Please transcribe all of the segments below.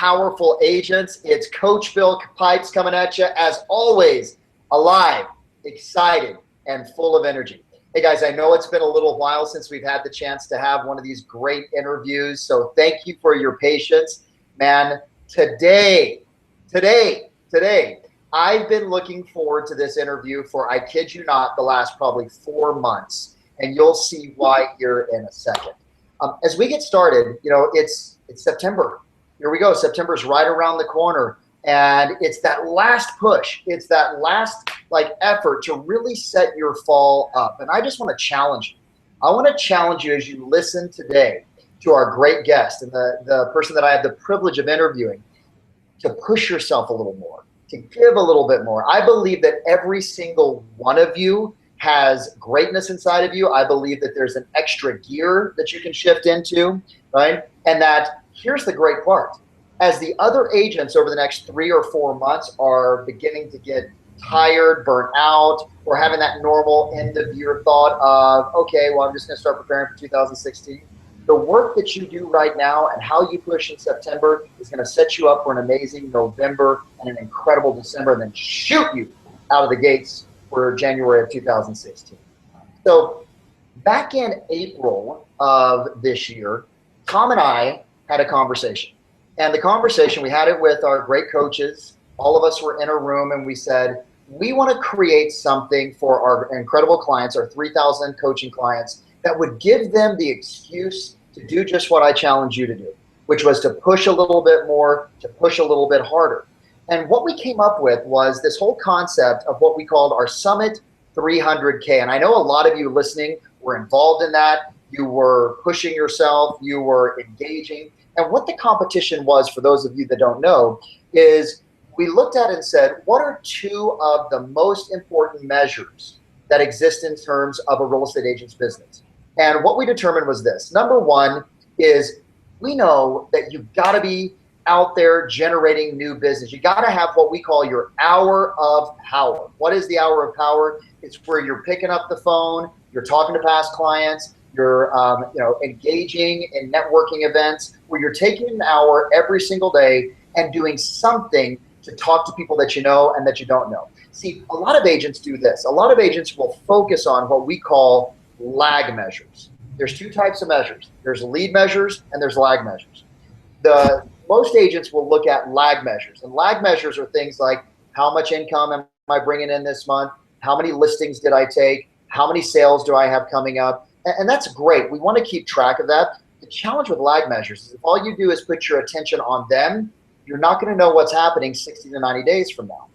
powerful agents. It's Coach Bill Pipes coming at you, as always, alive, excited, and full of energy. Hey guys, I know it's been a little while since we've had the chance to have one of these great interviews, so thank you for your patience. Man, today, I've been looking forward to this interview for, I kid you not, the last probably 4 months, and you'll see why here in a second. As we get started, you know, it's September. Here we go. September's right around the corner, and it's that last push. It's that last effort to really set your fall up. And I just want to challenge you. I want to challenge you as you listen today to our great guest and the person that I have the privilege of interviewing, to push yourself a little more, to give a little bit more. I believe that every single one of you has greatness inside of you. I believe that there's an extra gear that you can shift into, right? And that here's the great part. As the other agents over the next 3 or 4 months are beginning to get tired, burnt out, or having that normal end of year thought of, okay, well, I'm just going to start preparing for 2016. The work that you do right now and how you push in September is going to set you up for an amazing November and an incredible December, and then shoot you out of the gates for January of 2016. So back in April of this year, Tom and I had a conversation. And the conversation, we had it with our great coaches. All of us were in a room, and we said, we want to create something for our incredible clients, our 3,000 coaching clients, that would give them the excuse to do just what I challenge you to do, which was to push a little bit more, to push a little bit harder. And what we came up with was this whole concept of what we called our Summit 300K. And I know a lot of you listening were involved in that. You were pushing yourself, you were engaging. And what the competition was, for those of you that don't know, is we looked at it and said, what are 2 of the most important measures that exist in terms of a real estate agent's business? And what we determined was this. Number 1 is, we know that you've got to be out there generating new business. You got to have what we call your hour of power. What is the hour of power? It's where you're picking up the phone, you're talking to past clients, you're engaging in networking events, where you're taking an hour every single day and doing something to talk to people that you know and that you don't know. See, a lot of agents do this. A lot of agents will focus on what we call lag measures. There's 2 types of measures. There's lead measures and there's lag measures. Most agents will look at lag measures, and lag measures are things like, how much income am I bringing in this month? How many listings did I take? How many sales do I have coming up? And that's great. We want to keep track of that. The challenge with lag measures is if all you do is put your attention on them, you're not going to know what's happening 60 to 90 days from now.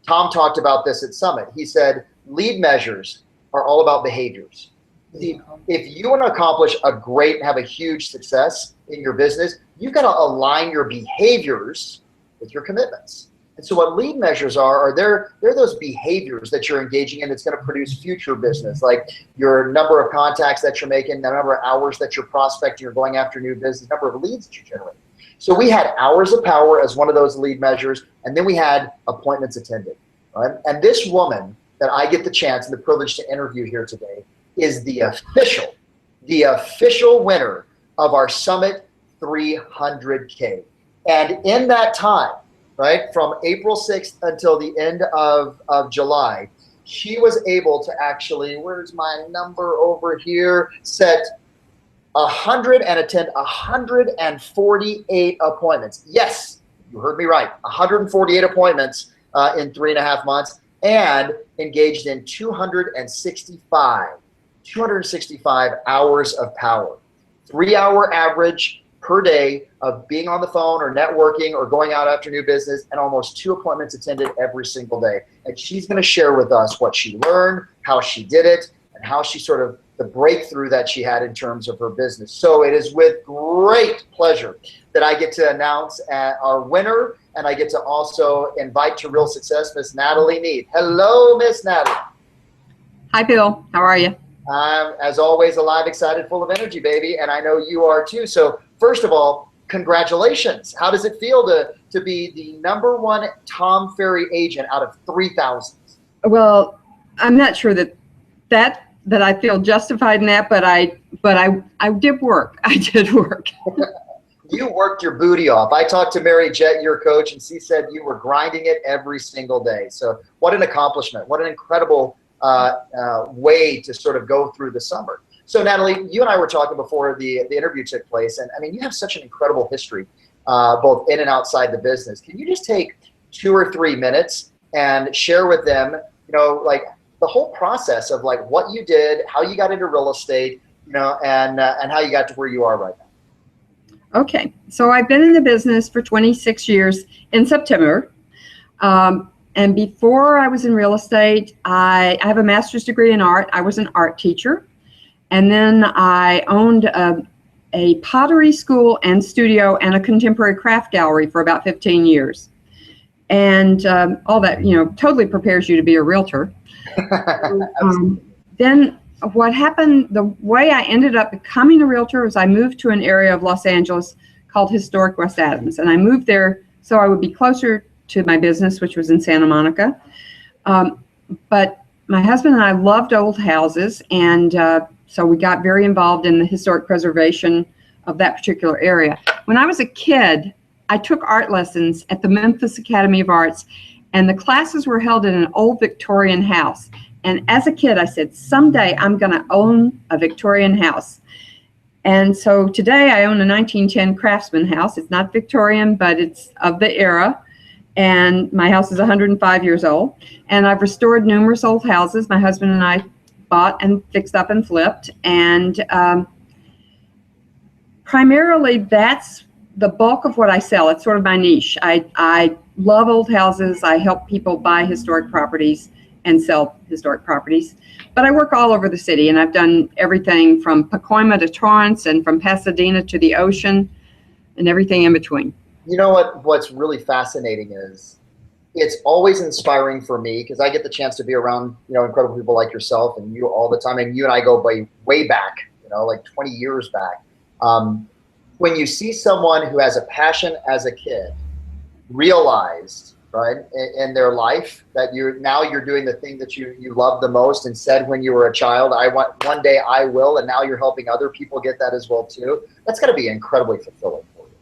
Tom talked about this at Summit. He said lead measures are all about behaviors. See, if you want to accomplish a great, have a huge success in your business, you've got to align your behaviors with your commitments. And so what lead measures are they're those behaviors that you're engaging in that's going to produce future business, like your number of contacts that you're making, the number of hours that you're prospecting, you're going after new business, number of leads that you generate. So we had hours of power as one of those lead measures, and then we had appointments attended. Right? And this woman that I get the chance and the privilege to interview here today is the official winner of our Summit 300K. And in that time, right, from April 6th until the end of July, she was able to actually, where's my number over here, set 100 and attend 148 appointments. Yes, you heard me right, 148 appointments in 3.5 months, and engaged in 265 hours of power. 3-hour average per day of being on the phone or networking or going out after new business, and almost 2 appointments attended every single day. And she's going to share with us what she learned, how she did it, and how she sort of, the breakthrough that she had in terms of her business. So it is with great pleasure that I get to announce our winner, and I get to also invite to real success Miss Natalie Neith. Hello, Miss Natalie. Hi, Bill. How are you? I'm, as always, alive, excited, full of energy, baby, and I know you are too. So first of all, congratulations. How does it feel to be the #1 Tom Ferry agent out of 3,000? Well, I'm not sure that I feel justified in that, but I did work. I did work. You worked your booty off. I talked to Mary Jett, your coach, and she said you were grinding it every single day. So what an accomplishment. What an incredible way to sort of go through the summer. So Natalie, you and I were talking before the interview took place, and I mean, you have such an incredible history, both in and outside the business. Can you just take 2 or 3 minutes and share with them, you know, like the whole process of like what you did, how you got into real estate, you know, and how you got to where you are right now? Okay, so I've been in the business for 26 years in September. And before I was in real estate, I have a master's degree in art. I was an art teacher. And then I owned a pottery school and studio and a contemporary craft gallery for about 15 years. And all that, you know, totally prepares you to be a realtor. Then what happened, the way I ended up becoming a realtor was I moved to an area of Los Angeles called Historic West Adams. And I moved there so I would be closer to my business, which was in Santa Monica. But my husband and I loved old houses, and so we got very involved in the historic preservation of that particular area. When I was a kid, I took art lessons at the Memphis Academy of Arts, and the classes were held in an old Victorian house. And as a kid, I said, someday I'm going to own a Victorian house. And so today I own a 1910 Craftsman house. It's not Victorian, but it's of the era. And my house is 105 years old. And I've restored numerous old houses. My husband and I bought and fixed up and flipped. And primarily that's the bulk of what I sell. It's sort of my niche. I love old houses. I help people buy historic properties and sell historic properties. But I work all over the city, and I've done everything from Pacoima to Torrance and from Pasadena to the ocean and everything in between. You know what's really fascinating is it's always inspiring for me because I get the chance to be around, you know, incredible people like yourself and you all the time. And you and I go way back, you know, like 20 years back. When you see someone who has a passion as a kid realized, right, in their life that you're doing the thing that you love the most and said when you were a child, one day I will, and now you're helping other people get that as well too. That's got to be incredibly fulfilling for you.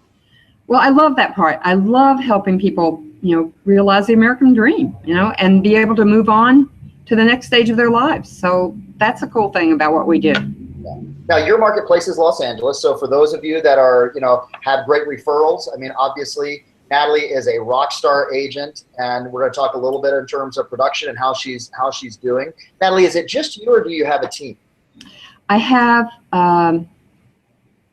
Well, I love that part. I love helping people, you know, realize the American dream, you know, and be able to move on to the next stage of their lives. So that's a cool thing about what we do. Yeah. Now, your marketplace is Los Angeles. So for those of you that are, you know, have great referrals, I mean, obviously, Natalie is a rock star agent, and we're going to talk a little bit in terms of production and how she's doing. Natalie, is it just you, or do you have a team? I have.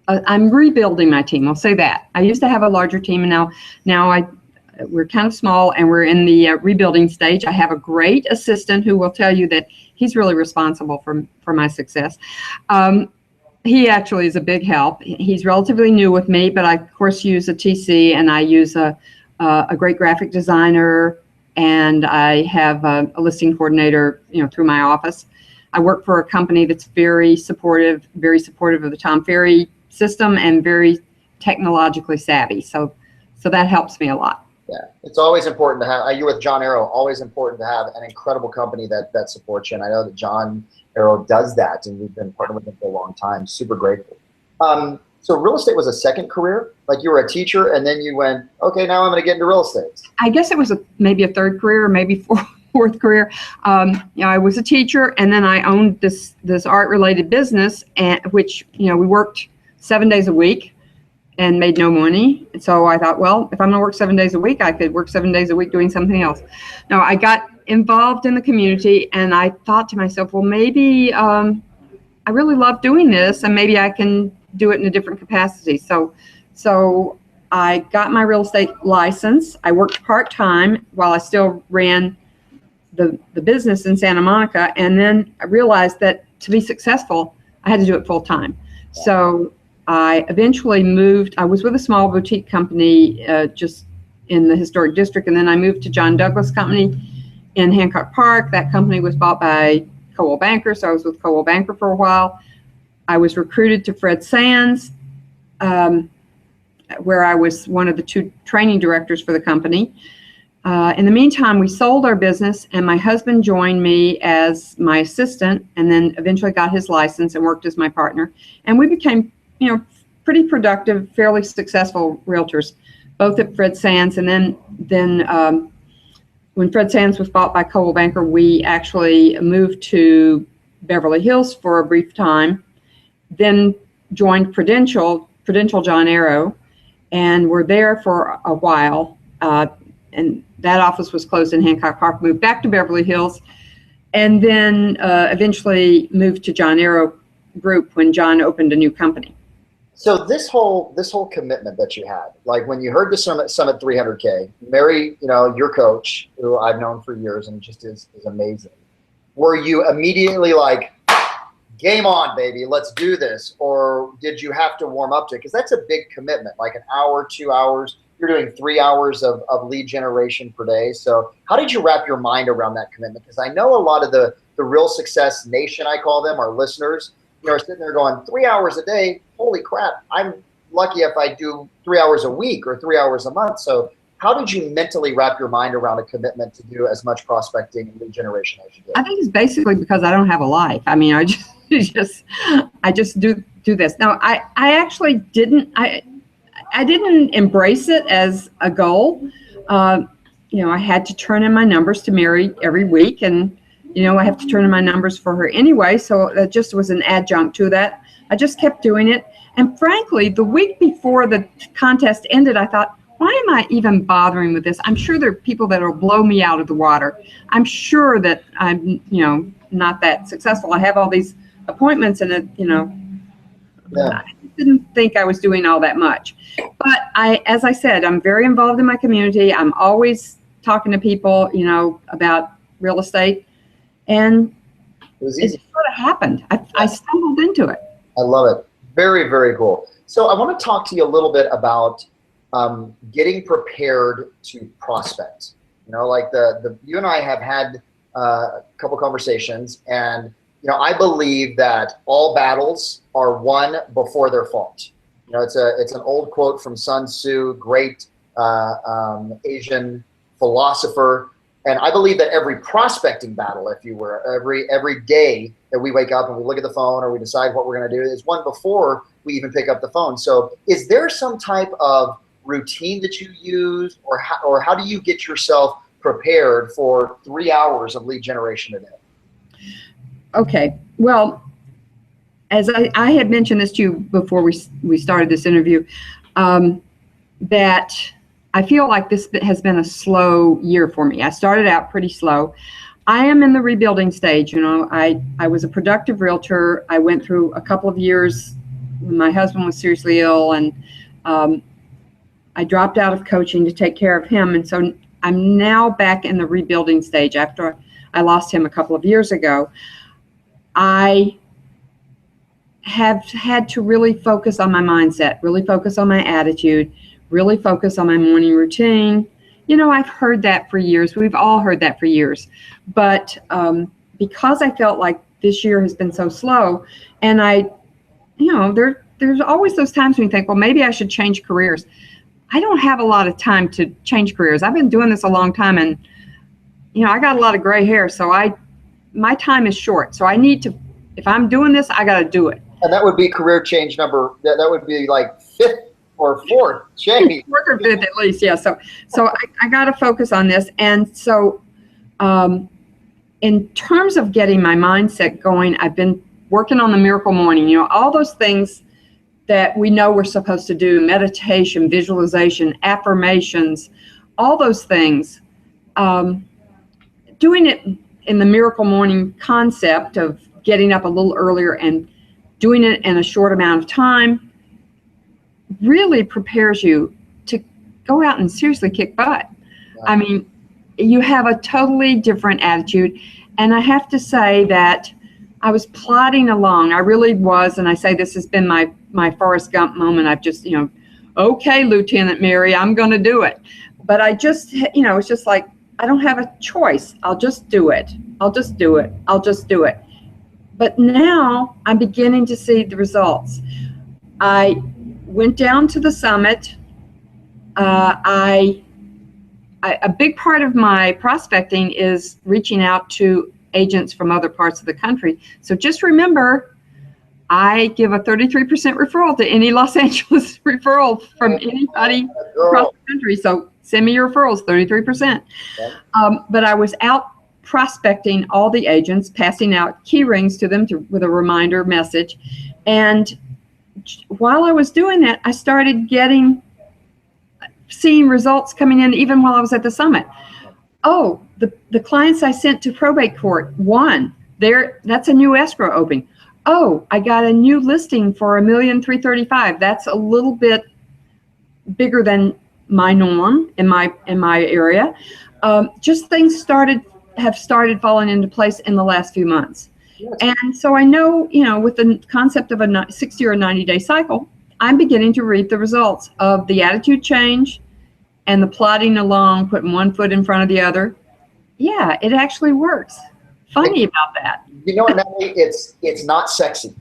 I'm rebuilding my team. I'll say that. I used to have a larger team, and now we're kind of small, and we're in the rebuilding stage. I have a great assistant who will tell you that he's really responsible for my success. He actually is a big help. He's relatively new with me, but I, of course, use a TC, and I use a great graphic designer, and I have a listing coordinator, you know, through my office. I work for a company that's very supportive of the Tom Ferry system and very technologically savvy. So that helps me a lot. Yeah, it's always important to have, you're with John Arrow, always important to have an incredible company that supports you. And I know that John Arrow does that, and we've been partnering with him for a long time. Super grateful. So real estate was a second career? Like you were a teacher and then you went, okay, now I'm going to get into real estate. I guess it was maybe a third career, or maybe fourth career. You know, I was a teacher, and then I owned this art related business, which, you know, we worked 7 days a week and made no money. So I thought, well, if I'm going to work 7 days a week, I could work 7 days a week doing something else. Now, I got involved in the community, and I thought to myself, well, maybe I really love doing this, and maybe I can do it in a different capacity. So I got my real estate license. I worked part-time while I still ran the business in Santa Monica, and then I realized that to be successful, I had to do it full-time. So I eventually moved. I was with a small boutique company just in the historic district, and then I moved to John Douglas Company in Hancock Park. That company was bought by Coldwell Banker, so I was with Coldwell Banker for a while. I was recruited to Fred Sands, where I was one of the 2 training directors for the company. In the meantime, we sold our business, and my husband joined me as my assistant, and then eventually got his license and worked as my partner. And we became, you know, pretty productive, fairly successful realtors, both at Fred Sands, and then when Fred Sands was bought by Coldwell Banker, we actually moved to Beverly Hills for a brief time, then joined Prudential John Arrow, and were there for a while. And that office was closed in Hancock Park, moved back to Beverly Hills, and then eventually moved to John Arrow Group when John opened a new company. So this whole commitment that you had, like when you heard the Summit 300K, Mary, your coach, who I've known for years and just is amazing. Were you immediately like, game on, baby, let's do this? Or did you have to warm up to it? Because that's a big commitment, like an hour, 2 hours. You're doing 3 hours of lead generation per day. So how did you wrap your mind around that commitment? Because I know a lot of the Real Success Nation, I call them, our listeners, are sitting there going, 3 hours a day, holy crap, I'm lucky if I do 3 hours a week or 3 hours a month. So how did you mentally wrap your mind around a commitment to do as much prospecting and lead generation as you did? I think it's basically because I don't have a life. I mean, I just do this. Now, I actually didn't, I didn't embrace it as a goal. I had to turn in my numbers to Mary every week, and I have to turn in my numbers for her anyway, so that just was an adjunct to that. I just kept doing it. And frankly, the week before the contest ended, I thought, why am I even bothering with this? I'm sure there are people that will blow me out of the water. I'm sure that I'm, not that successful. I have all these appointments, and I didn't think I was doing all that much. But as I said, I'm very involved in my community. I'm always talking to people, about real estate. And it sort of happened. I stumbled into it. I love it. Very, very cool. So I want to talk to you a little bit about getting prepared to prospect. Like you and I have had a couple conversations, and I believe that all battles are won before they're fought. It's an old quote from Sun Tzu, great Asian philosopher. And I believe that every prospecting battle, if you were, every day that we wake up and we look at the phone or we decide what we're going to do is won before we even pick up the phone. So is there some type of routine that you use, or how do you get yourself prepared for 3 hours of lead generation a day? Okay. Well, as I had mentioned this to you before we started this interview, that I feel like this has been a slow year for me. I started out pretty slow. I am in the rebuilding stage. I was a productive realtor. I went through a couple of years when my husband was seriously ill, and I dropped out of coaching to take care of him. And so I'm now back in the rebuilding stage after I lost him a couple of years ago. I have had to really focus on my mindset, really focus on my attitude, really focus on my morning routine. I've heard that for years. We've all heard that for years. But because I felt like this year has been so slow, and there's always those times when you think, well, maybe I should change careers. I don't have a lot of time to change careers. I've been doing this a long time, and I got a lot of gray hair, so my time is short. So I need to, if I'm doing this, I got to do it. And that would be career change number. That would be like 5th or 4th change. 4th or 5th at least, yeah. So I got to focus on this, and so in terms of getting my mindset going, I've been working on the Miracle Morning. All those things that we know we're supposed to do: meditation, visualization, affirmations, all those things. Doing it in the Miracle Morning concept of getting up a little earlier and doing it in a short amount of time really prepares you to go out and seriously kick butt. Yeah. I mean, you have a totally different attitude. And I have to say that I was plodding along. I really was. And I say this has been my Forrest Gump moment. I've just, okay, Lieutenant Mary, I'm going to do it. But I just, it's just like, I don't have a choice. I'll just do it. I'll just do it. I'll just do it. But now I'm beginning to see the results. I went down to the summit. A big part of my prospecting is reaching out to agents from other parts of the country. So just remember, I give a 33% referral to any Los Angeles referral from anybody across the country. So send me your referrals, 33%. But I was out prospecting all the agents, passing out key rings to them with a reminder message. And while I was doing that, I started seeing results coming in even while I was at the summit. Oh, the clients I sent to probate court, one, that's a new escrow opening. Oh, I got a new listing for $1,335,000. That's a little bit bigger than my norm in my area. Just things have started falling into place in the last few months. Yes. And so I know, with the concept of a 60 or 90-day cycle, I'm beginning to reap the results of the attitude change and the plodding along, putting one foot in front of the other. Yeah, it actually works. Funny about that. Natalie, it's not sexy.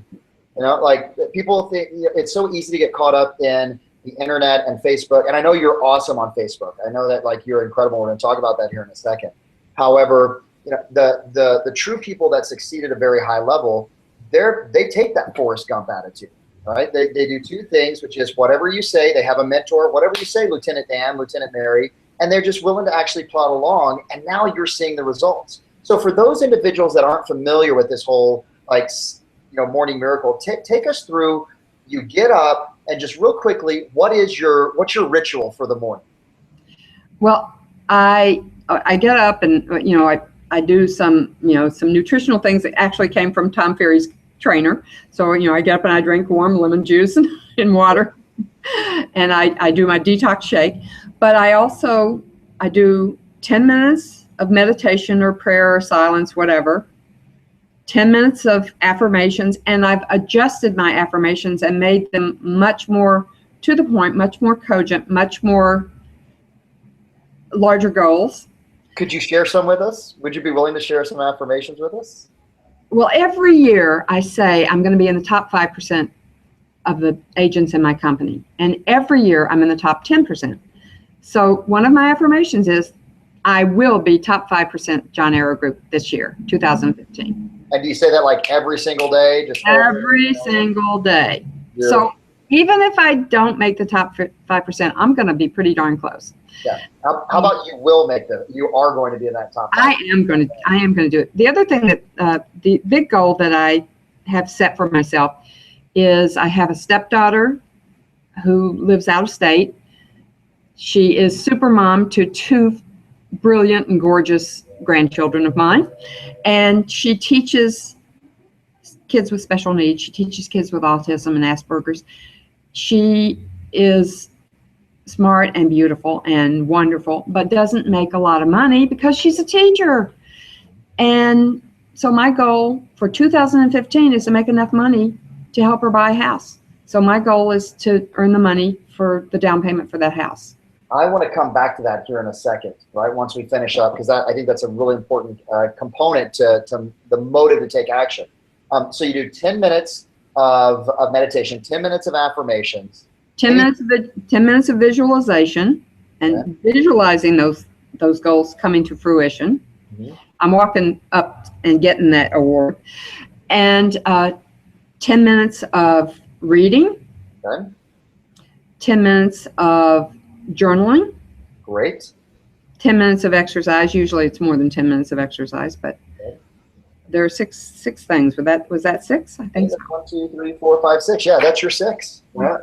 Like people think it's so easy to get caught up in the internet and Facebook. And I know you're awesome on Facebook. I know that like you're incredible. We're going to talk about that here in a second. However, the true people that succeed at a very high level, they take that Forrest Gump attitude, right? They do two things, which is whatever you say, they have a mentor, whatever you say, Lieutenant Dan, Lieutenant Mary, and they're just willing to actually plod along. And now you're seeing the results. So for those individuals that aren't familiar with this whole morning miracle, take us through. You get up and just real quickly, what's your ritual for the morning? Well, I get up and I do some nutritional things that actually came from Tom Ferry's trainer. So I get up and I drink warm lemon juice and water, and I do my detox shake. But I do 10 minutes of meditation or prayer or silence, whatever, 10 minutes of affirmations, and I've adjusted my affirmations and made them much more to the point, much more cogent, much more larger goals. Could you share some with us? Would you be willing to share some affirmations with us? Well, every year I say I'm going to be in the top 5% of the agents in my company, and every year I'm in the top 10%. So one of my affirmations is, I will be top 5% John Arrow Group this year, 2015. And do you say that like every single day? Just every single day. Yeah. So even if I don't make the top 5%, I'm going to be pretty darn close. Yeah. How about you are going to be in that top 5%? I am going to do it. The other thing that the big goal that I have set for myself is I have a stepdaughter who lives out of state. She is super mom to two brilliant and gorgeous grandchildren of mine, and she teaches kids with special needs. She teaches kids with autism and Asperger's. She is smart and beautiful and wonderful, but doesn't make a lot of money because she's a teacher. And so my goal for 2015 is to make enough money to help her buy a house. So my goal is to earn the money for the down payment for that house. I want to come back to that here in a second, right? Once we finish up, because I think that's a really important component to the motive to take action. So you do 10 minutes of meditation, 10 minutes of affirmations, 10 minutes of visualization, and visualizing those goals coming to fruition. Mm-hmm. I'm walking up and getting that award, and 10 minutes of reading. Okay. 10 minutes of journaling. Great. 10 minutes of exercise. Usually it's more than 10 minutes of exercise, but okay. There are six things. Was that 6? I think so. 1, 2, 3, 4, 5, 6. Yeah, that's your 6. Yeah.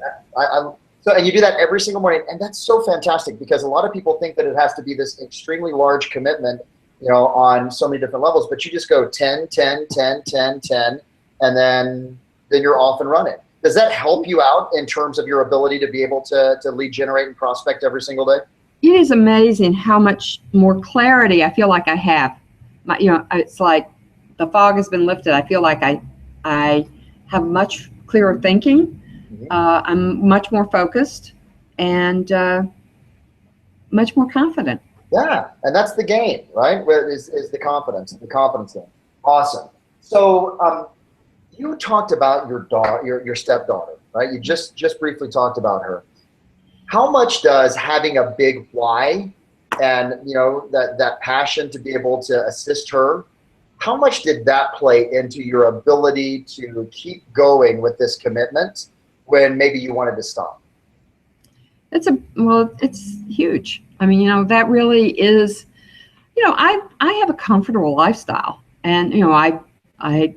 So, and you do that every single morning, and that's so fantastic because a lot of people think that it has to be this extremely large commitment, on so many different levels. But you just go 10, 10, 10, 10, 10, and then you're off and running. Does that help you out in terms of your ability to be able to lead generate and prospect every single day? It is amazing how much more clarity I feel like I have. It's like the fog has been lifted. I feel like I have much clearer thinking. Mm-hmm. I'm much more focused and much more confident. Yeah, and that's the game, right? Is the confidence thing. Awesome. So you talked about your stepdaughter, right? You just briefly talked about her. How much does having a big why and that passion to be able to assist her, How much did that play into your ability to keep going with this commitment when maybe you wanted to stop? It's huge. I mean, that really is, I have a comfortable lifestyle, and, I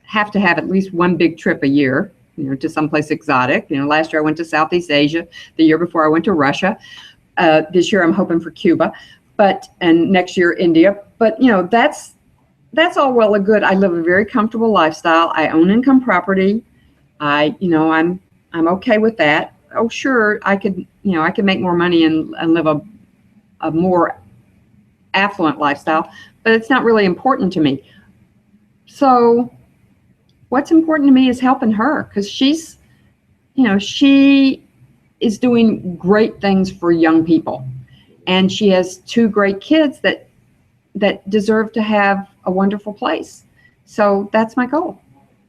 have to have at least one big trip a year, to someplace exotic. Last year I went to Southeast Asia. The year before I went to Russia. This year I'm hoping for Cuba, and next year India. But, that's all well and good. I live a very comfortable lifestyle. I own income property. I'm okay with that. Oh, sure, I could make more money and live a more affluent lifestyle, but it's not really important to me. So what's important to me is helping her, because she is doing great things for young people, and she has two great kids that deserve to have a wonderful place. So that's my goal.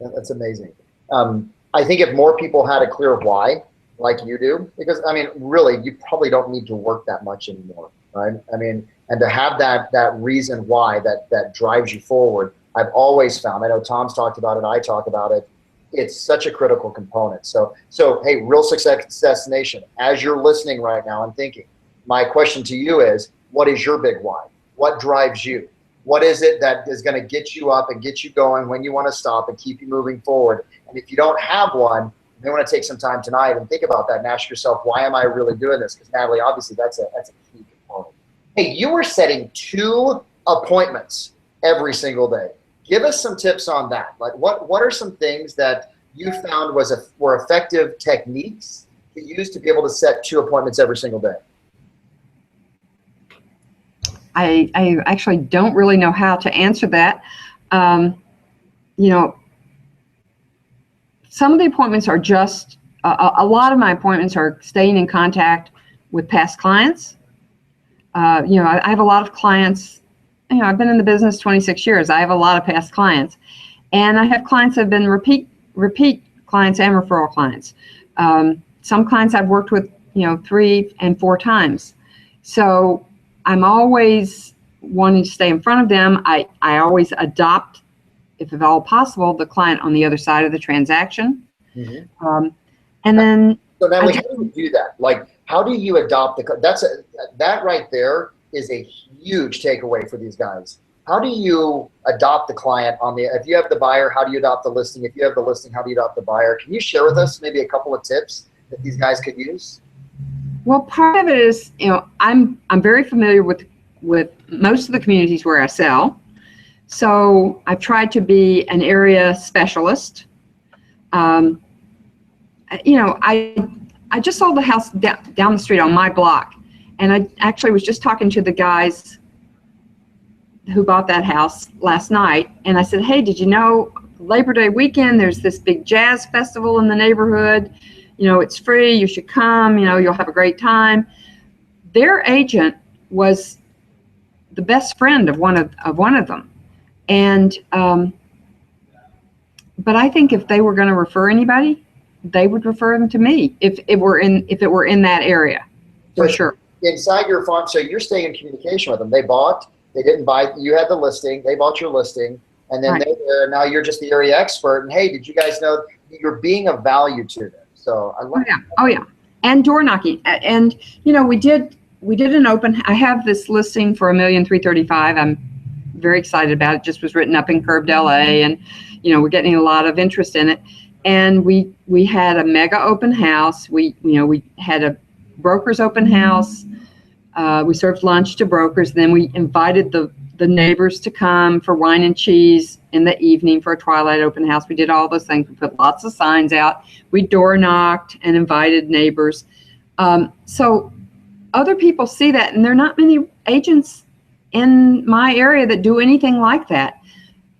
That's amazing. I think if more people had a clear why, like you do, because I mean, really, you probably don't need to work that much anymore, right? I mean, and to have that reason why that drives you forward, I've always found, I know Tom's talked about it, I talk about it, it's such a critical component. So hey, Real Success Nation, as you're listening right now and thinking, my question to you is, what is your big why? What drives you? What is it that is going to get you up and get you going when you want to stop and keep you moving forward? And if you don't have one, you may want to take some time tonight and think about that and ask yourself, why am I really doing this? Because Natalie, obviously that's a key component. Hey, you were setting 2 appointments every single day. Give us some tips on that. Like what are some things that you found were effective techniques to use to be able to set 2 appointments every single day? I actually don't really know how to answer that. Some of the appointments are just, a lot of my appointments are staying in contact with past clients. I have a lot of clients, I've been in the business 26 years. I have a lot of past clients, and I have clients that have been repeat clients and referral clients. Some clients I've worked with, 3 and 4 times. So I'm always wanting to stay in front of them. I always adopt, if at all possible, the client on the other side of the transaction. Mm-hmm. And then, so Natalie, how do you do that? Like, how do you adopt that right there is a huge takeaway for these guys. How do you adopt the client if you have the buyer, how do you adopt the listing? If you have the listing, how do you adopt the buyer? Can you share with us maybe a couple of tips that these guys could use? Well, part of it is, I'm very familiar with most of the communities where I sell. So I've tried to be an area specialist. I just sold a house down the street on my block, and I actually was just talking to the guys who bought that house last night, and I said, hey, did you know Labor Day weekend there's this big jazz festival in the neighborhood? It's free, you should come, you'll have a great time. Their agent was the best friend of one of them. And but I think if they were going to refer anybody, they would refer them to me if it were in that area, for sure. Inside your farm, so you're staying in communication with them. They didn't buy, you had the listing, they bought your listing, and then right. Now you're just the area expert. And hey, did you guys know you're being of value to them? So I love Oh yeah, and door knocking, and we did an open. I have this listing for $1,335,000. I'm very excited about it. Just was written up in Curbed LA, and we're getting a lot of interest in it. And we had a mega open house. We had a brokers open house. We served lunch to brokers. Then we invited the neighbors to come for wine and cheese in the evening for a twilight open house. We did all those things. We put lots of signs out. We door knocked and invited neighbors. So other people see that, and there are not many agents in my area that do anything like that.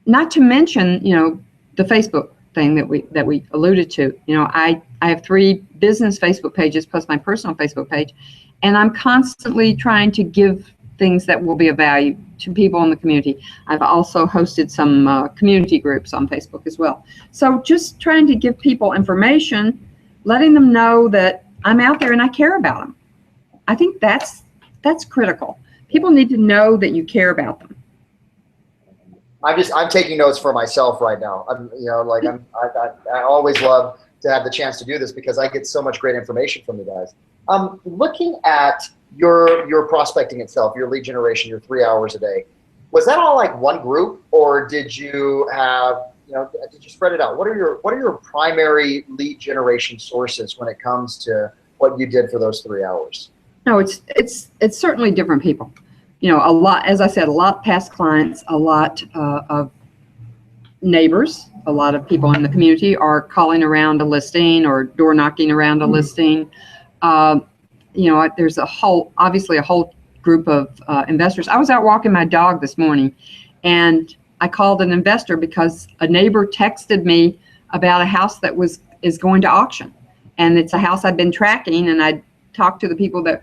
Not to mention, the Facebook thing that we alluded to. I have 3 business Facebook pages plus my personal Facebook page, and I'm constantly trying to give things that will be of value to people in the community. I've also hosted some community groups on Facebook as well. So just trying to give people information, letting them know that I'm out there and I care about them. I think that's critical. People need to know that you care about them. I'm taking notes for myself right now. I always love to have the chance to do this because I get so much great information from you guys. Looking at your prospecting itself, your lead generation, your 3 hours a day, was that all like one group, or did you have, did you spread it out? What are your primary lead generation sources when it comes to what you did for those 3 hours? No, it's certainly different people. A lot, as I said, a lot past clients, a lot of neighbors, a lot of people in the community are calling around a listing or door knocking around a listing. There's obviously a whole group of investors. I was out walking my dog this morning, and I called an investor because a neighbor texted me about a house that is going to auction, and it's a house I've been tracking, and I talked to the people that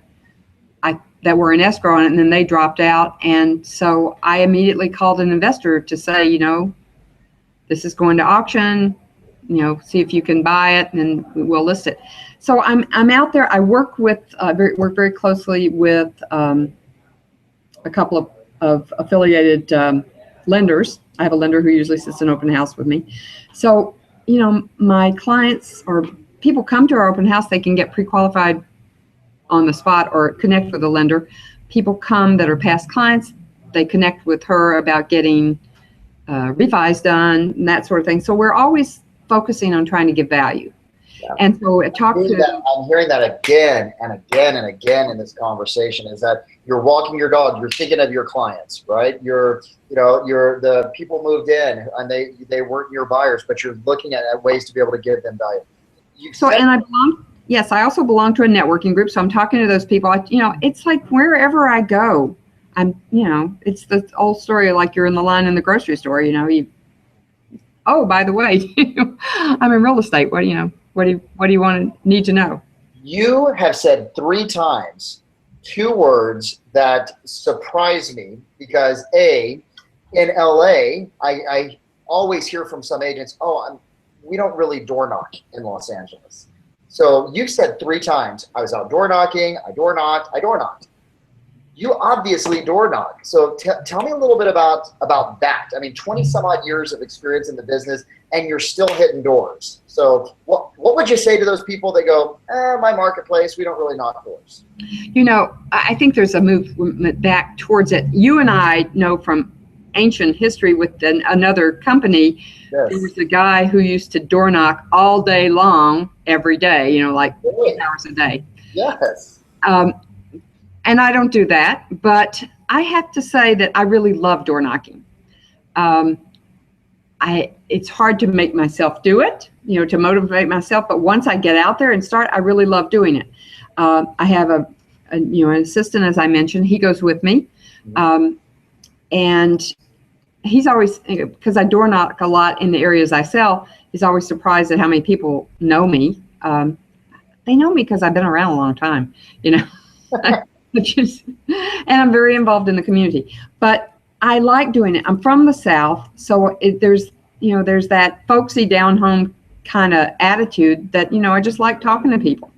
were in escrow on it, and then they dropped out. And so I immediately called an investor to say, this is going to auction, see if you can buy it, and then we'll list it. So I'm out there. I work very closely with a couple of affiliated lenders. I have a lender who usually sits in open house with me. So, my clients or people come to our open house, they can get pre-qualified on the spot or connect with a lender. People come that are past clients, they connect with her about getting refis done and that sort of thing. So we're always focusing on trying to give value. Yeah. And so I'm hearing that again and again and again in this conversation, is that you're walking your dog, you're thinking of your clients, right? You're the people moved in and they weren't your buyers, but you're looking at ways to be able to give them value. Yes, I also belong to a networking group, so I'm talking to those people. It's like wherever I go, it's the old story, like you're in the line in the grocery store. Oh, by the way, I'm in real estate. What do you need to know? You have said 3 times 2 words that surprise me because in LA, I always hear from some agents, we don't really door knock in Los Angeles. So you said 3 times, I was out door knocking, I door knocked. You obviously door knock. So tell me a little bit about that. I mean, 20 some odd years of experience in the business, and you're still hitting doors. So what would you say to those people that go, my marketplace, we don't really knock doors? I think there's a movement back towards it. You and I know from ancient history with another company, yes. There was a guy who used to door knock all day long, every day, like 8 hours a day. Yes. And I don't do that, but I have to say that I really love door knocking. It's hard to make myself do it, to motivate myself. But once I get out there and start, I really love doing it. I have an assistant, as I mentioned. He goes with me, and he's always, because I door knock a lot in the areas I sell. He's always surprised at how many people know me. They know me because I've been around a long time, and I'm very involved in the community. But I like doing it. I'm from the South, so there's that folksy down home kind of attitude that I just like talking to people.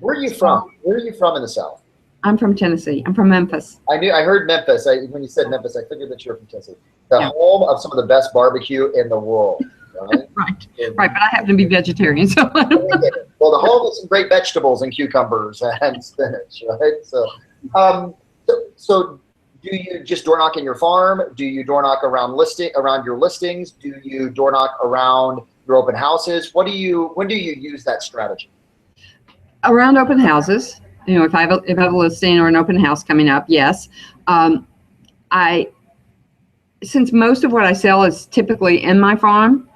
Where are you from? Where are you from in the South? I'm from Tennessee. I'm from Memphis. I heard Memphis. When you said Memphis, I figured that you're from Tennessee. The home of some of the best barbecue in the world. Right? Right, but I happen to be vegetarian, so. Well, the home of some great vegetables and cucumbers and spinach, right? So do you just door knock in your farm? Do you door knock around your listings? Do you door knock around your open houses? When do you use that strategy? Around open houses, if I have a listing or an open house coming up, yes. Since most of what I sell is typically in my farm,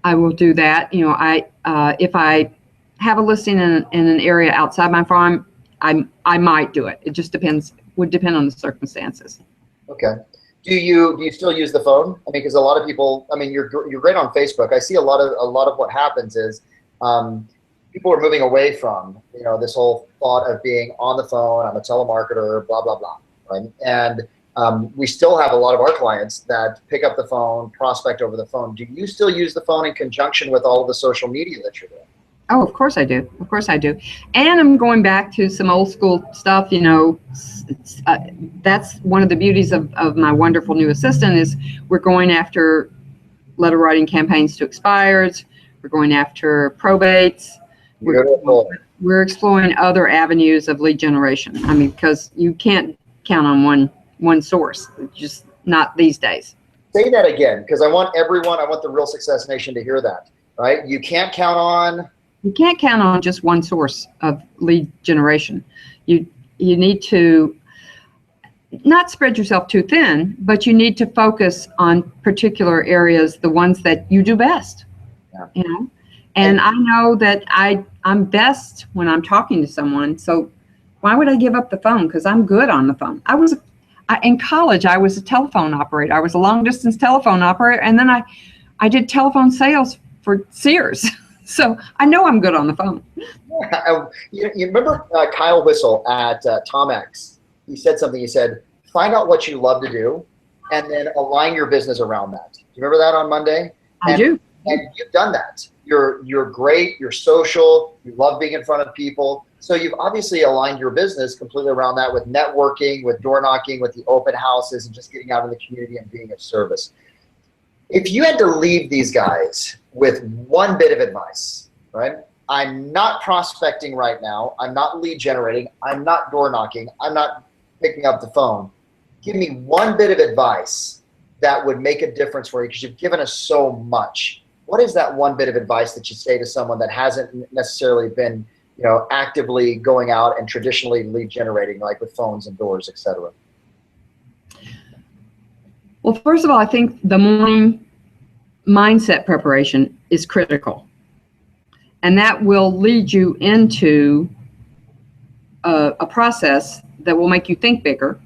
I will do that. If I have a listing in an area outside my farm, I might do it. It just would depend on the circumstances. Okay. Do you still use the phone? I mean, because a lot of people, you're great on Facebook. I see a lot of what happens is people are moving away from, this whole thought of being on the phone. I'm a telemarketer, blah, blah, blah. Right. And we still have a lot of our clients that pick up the phone, prospect over the phone. Do you still use the phone in conjunction with all of the social media that you're doing? Oh, of course I do. Of course I do. And I'm going back to some old school stuff, you know. That's one of the beauties of my wonderful new assistant is we're going after letter writing campaigns to expireds. We're going after probates. Beautiful. We're exploring other avenues of lead generation. I mean, because you can't count on one source, just not these days. Say that again, because I want the Real Success Nation to hear that, right? You can't count on just one source of lead generation. You need to not spread yourself too thin, but you need to focus on particular areas, the ones that you do best. Yeah. You know, and I know that I'm best when I'm talking to someone. So why would I give up the phone? Because I'm good on the phone. In college, I was a telephone operator. I was a long distance telephone operator, and then I did telephone sales for Sears. So I know I'm good on the phone. Yeah. You remember Kyle Whistle at Tom X? He said something. He said, "Find out what you love to do, and then align your business around that." Do you remember that on Monday? I do. And you've done that. You're great. You're social. You love being in front of people. So you've obviously aligned your business completely around that with networking, with door knocking, with the open houses, and just getting out in the community and being of service. If you had to leave these guys with one bit of advice, right? I'm not prospecting right now. I'm not lead generating. I'm not door knocking. I'm not picking up the phone. Give me one bit of advice that would make a difference for you, because you've given us so much. What is that one bit of advice that you say to someone that hasn't necessarily been, actively going out and traditionally lead generating, like with phones and doors, et cetera? Well, first of all, I think the morning mindset preparation is critical. And that will lead you into a process that will make you think bigger.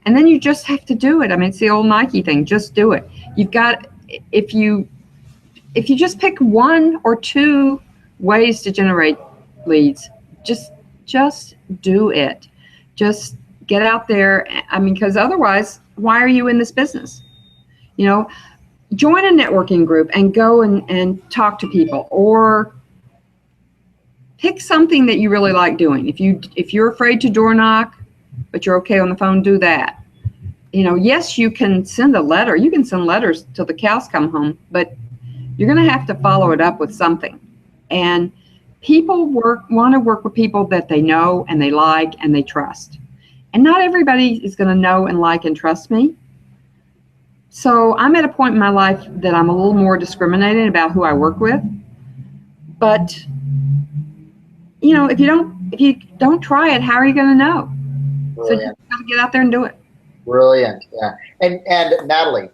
And then you just have to do it. I mean, it's the old Nike thing, just do it. If you just pick one or two ways to generate leads, just do it. Just get out there. I mean, because otherwise, why are you in this business? Join a networking group and go and talk to people, or pick something that you really like doing. If you're afraid to door knock, but you're okay on the phone, do that. Yes, you can send a letter. You can send letters till the cows come home, but you're going to have to follow it up with something. And people want to work with people that they know and they like and they trust. And not everybody is going to know and like and trust me. So I'm at a point in my life that I'm a little more discriminating about who I work with. But if you don't try it, how are you going to know? Brilliant. So you got to get out there and do it. Brilliant. Yeah. And Natalie,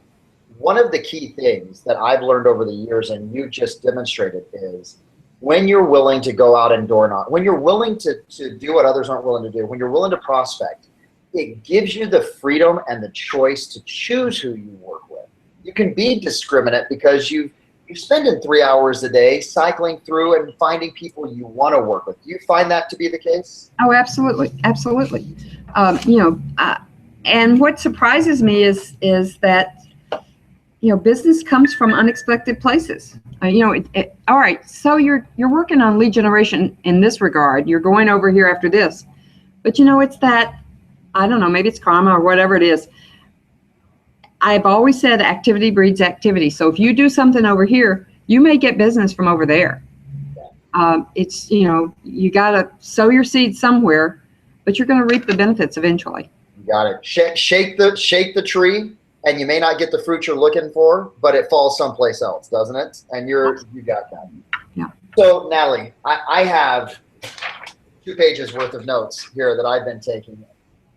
one of the key things that I've learned over the years, and you just demonstrated, is when you're willing to go out and door knock, when you're willing to do what others aren't willing to do, when you're willing to prospect, it gives you the freedom and the choice to choose who you work with. You can be discriminate because you're spending 3 hours a day cycling through and finding people you want to work with. Do you find that to be the case? Oh, absolutely. Absolutely. And what surprises me is that, business comes from unexpected places. All right, so you're working on lead generation in this regard. You're going over here after this. But, it's that, I don't know, maybe it's karma or whatever it is. I've always said activity breeds activity. So if you do something over here, you may get business from over there. It's, you got to sow your seed somewhere, but you're going to reap the benefits eventually. You got it. Shake the tree, and you may not get the fruit you're looking for, but it falls someplace else, doesn't it? And you got that. Yeah. So Natalie, I have 2 pages worth of notes here that I've been taking.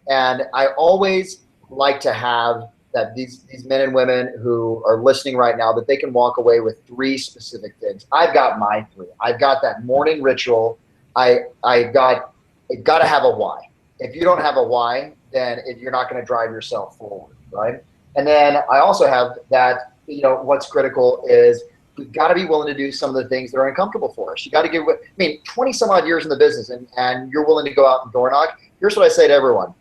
And I always like to have that these men and women who are listening right now, that they can walk away with 3 specific things. I've got my 3. I've got that morning ritual. I got to have a why. If you don't have a why, then you're not going to drive yourself forward, right? And then I also have that, what's critical is we've got to be willing to do some of the things that are uncomfortable for us. You got to 20 some odd years in the business, and you're willing to go out and door knock. Here's what I say to everyone.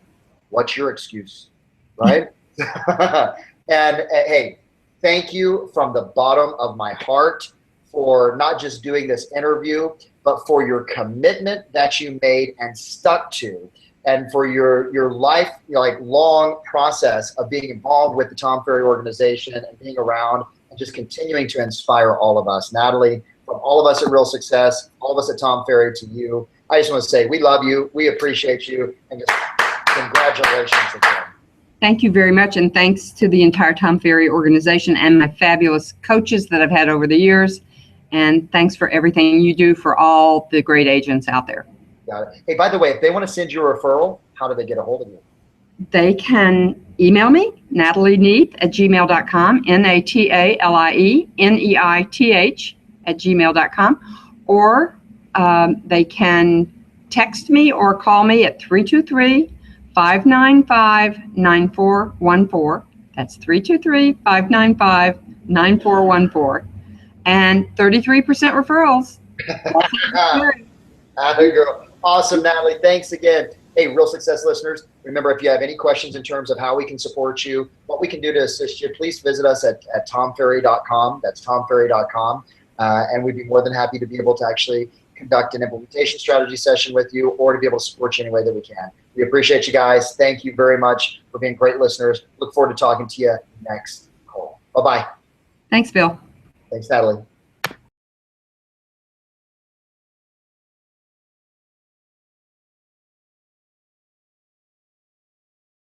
What's your excuse, right? And hey, thank you from the bottom of my heart for not just doing this interview, but for your commitment that you made and stuck to, and for your life, long process of being involved with the Tom Ferry organization and being around and just continuing to inspire all of us. Natalie, from all of us at Real Success, all of us at Tom Ferry, to you, I just want to say we love you, we appreciate you, and just congratulations again. Thank you very much, and thanks to the entire Tom Ferry organization and my fabulous coaches that I've had over the years. And thanks for everything you do for all the great agents out there. Got it. Hey, by the way, if they want to send you a referral, how do they get a hold of you? They can email me, natalieneith@gmail.com, NatalieNeith@gmail.com, or they can text me or call me at 323-595-9414. That's 323-595-9414. And 33% referrals. Awesome, Natalie. Thanks again. Hey, Real Success listeners, remember, if you have any questions in terms of how we can support you, what we can do to assist you, please visit us at tomferry.com. That's tomferry.com. And we'd be more than happy to be able to actually conduct an implementation strategy session with you, or to be able to support you any way that we can. We appreciate you guys. Thank you very much for being great listeners. Look forward to talking to you next call. Bye-bye. Thanks, Bill. Thanks, Natalie.